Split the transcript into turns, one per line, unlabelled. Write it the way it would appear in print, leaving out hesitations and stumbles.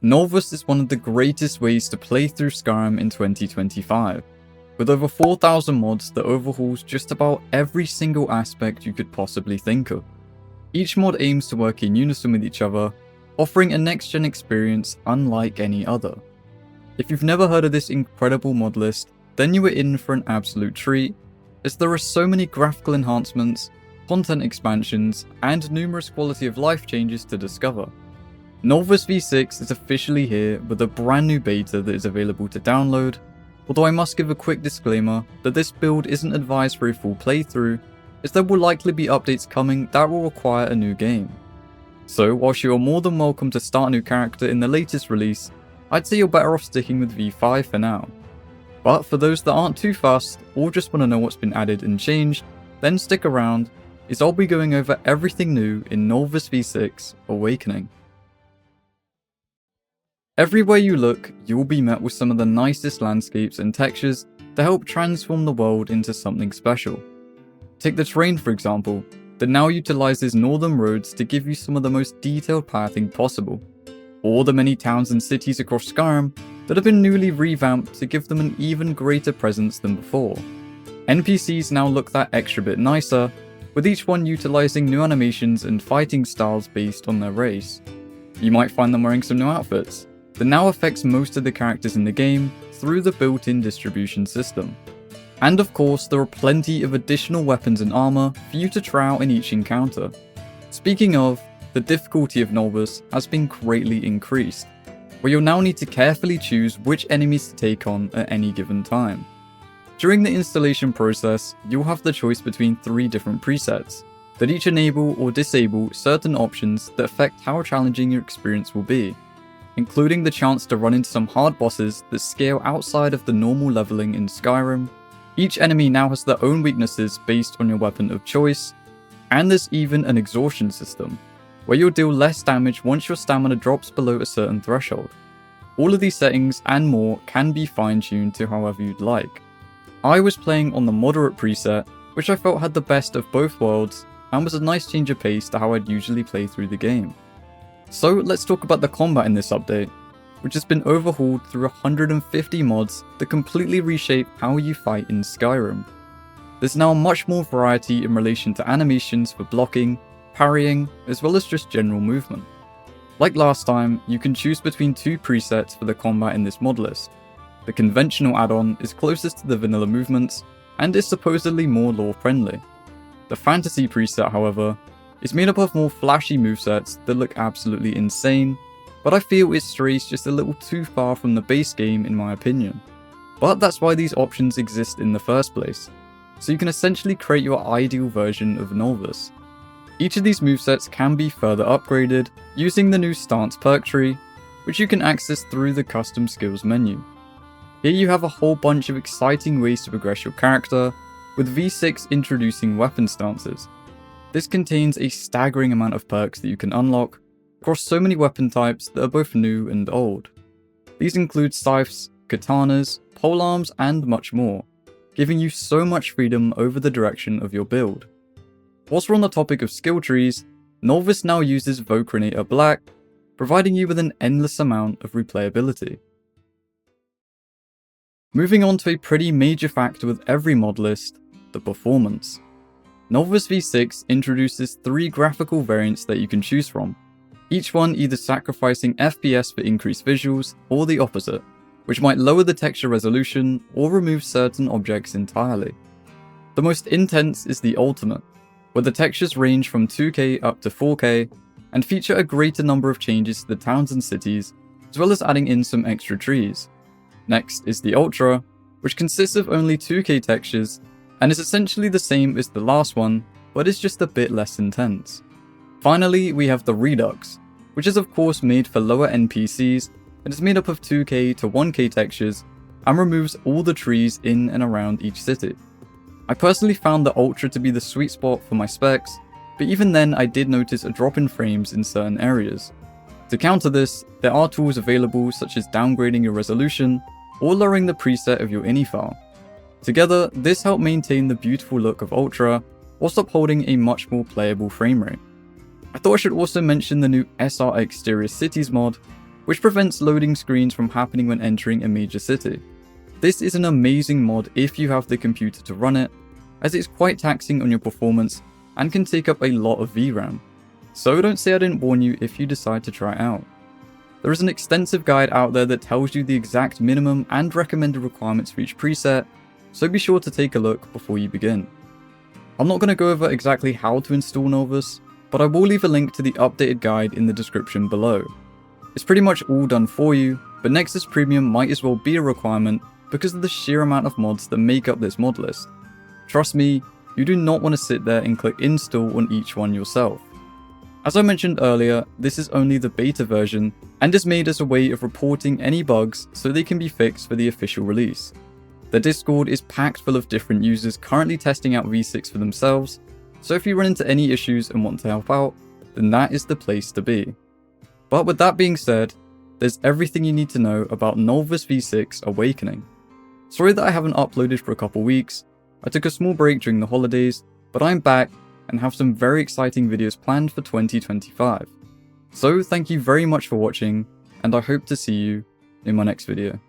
Nolvus is one of the greatest ways to play through Skyrim in 2025, with over 4,000 mods that overhauls just about every single aspect you could possibly think of. Each mod aims to work in unison with each other, offering a next-gen experience unlike any other. If you've never heard of this incredible mod list, then you are in for an absolute treat, as there are so many graphical enhancements, content expansions, and numerous quality of life changes to discover. Nolvus v6 is officially here with a brand new beta that is available to download, although I must give a quick disclaimer that this build isn't advised for a full playthrough, as there will likely be updates coming that will require a new game. So whilst you are more than welcome to start a new character in the latest release, I'd say you're better off sticking with v5 for now. But for those that aren't too fussed, or just want to know what's been added and changed, then stick around, as I'll be going over everything new in Nolvus v6 Awakening. Everywhere you look, you will be met with some of the nicest landscapes and textures to help transform the world into something special. Take the terrain for example, that now utilizes northern roads to give you some of the most detailed pathing possible, or the many towns and cities across Skyrim that have been newly revamped to give them an even greater presence than before. NPCs now look that extra bit nicer, with each one utilizing new animations and fighting styles based on their race. You might find them wearing some new outfits that now affects most of the characters in the game through the built-in distribution system. And of course, there are plenty of additional weapons and armor for you to try out in each encounter. Speaking of, the difficulty of Nolvus has been greatly increased, where you'll now need to carefully choose which enemies to take on at any given time. During the installation process, you'll have the choice between 3 different presets, that each enable or disable certain options that affect how challenging your experience will be, including the chance to run into some hard bosses that scale outside of the normal leveling in Skyrim. Each enemy now has their own weaknesses based on your weapon of choice, and there's even an exhaustion system, where you'll deal less damage once your stamina drops below a certain threshold. All of these settings and more can be fine-tuned to however you'd like. I was playing on the moderate preset, which I felt had the best of both worlds, and was a nice change of pace to how I'd usually play through the game. So let's talk about the combat in this update, which has been overhauled through 150 mods that completely reshape how you fight in Skyrim. There's now much more variety in relation to animations for blocking, parrying, as well as just general movement. Like last time, you can choose between 2 presets for the combat in this mod list. The conventional add-on is closest to the vanilla movements, and is supposedly more lore-friendly. The fantasy preset, however, is made up of more flashy movesets that look absolutely insane, but I feel it strays just a little too far from the base game in my opinion. But that's why these options exist in the first place, so you can essentially create your ideal version of Nolvus. Each of these movesets can be further upgraded using the new stance perk tree, which you can access through the custom skills menu. Here you have a whole bunch of exciting ways to progress your character, with V6 introducing weapon stances. This contains a staggering amount of perks that you can unlock across so many weapon types that are both new and old. These include scythes, katanas, polearms, and much more, giving you so much freedom over the direction of your build. Whilst we're on the topic of skill trees, Nolvus now uses Vocrinator Black, providing you with an endless amount of replayability. Moving on to a pretty major factor with every mod list, the performance. Nolvus v6 introduces 3 graphical variants that you can choose from, each one either sacrificing FPS for increased visuals or the opposite, which might lower the texture resolution or remove certain objects entirely. The most intense is the ultimate, where the textures range from 2K up to 4K and feature a greater number of changes to the towns and cities, as well as adding in some extra trees. Next is the ultra, which consists of only 2K textures and is essentially the same as the last one, but is just a bit less intense. Finally, we have the Redux, which is of course made for lower NPCs and is made up of 2K to 1K textures and removes all the trees in and around each city. I personally found the Ultra to be the sweet spot for my specs, but even then I did notice a drop in frames in certain areas. To counter this, there are tools available such as downgrading your resolution or lowering the preset of your ini file. Together, this helped maintain the beautiful look of Ultra whilst upholding a much more playable frame rate. I thought I should also mention the new SR Exterior Cities mod, which prevents loading screens from happening when entering a major city. This is an amazing mod if you have the computer to run it, as it's quite taxing on your performance and can take up a lot of VRAM. So don't say I didn't warn you if you decide to try it out. There is an extensive guide out there that tells you the exact minimum and recommended requirements for each preset, so be sure to take a look before you begin. I'm not going to go over exactly how to install Nolvus, but I will leave a link to the updated guide in the description below. It's pretty much all done for you, but Nexus Premium might as well be a requirement because of the sheer amount of mods that make up this mod list. Trust me, you do not want to sit there and click install on each one yourself. As I mentioned earlier, this is only the beta version and is made as a way of reporting any bugs so they can be fixed for the official release. The Discord is packed full of different users currently testing out V6 for themselves, so if you run into any issues and want to help out, then that is the place to be. But with that being said, there's everything you need to know about Nolvus V6 Awakening. Sorry that I haven't uploaded for a couple weeks. I took a small break during the holidays, but I'm back and have some very exciting videos planned for 2025. So thank you very much for watching, and I hope to see you in my next video.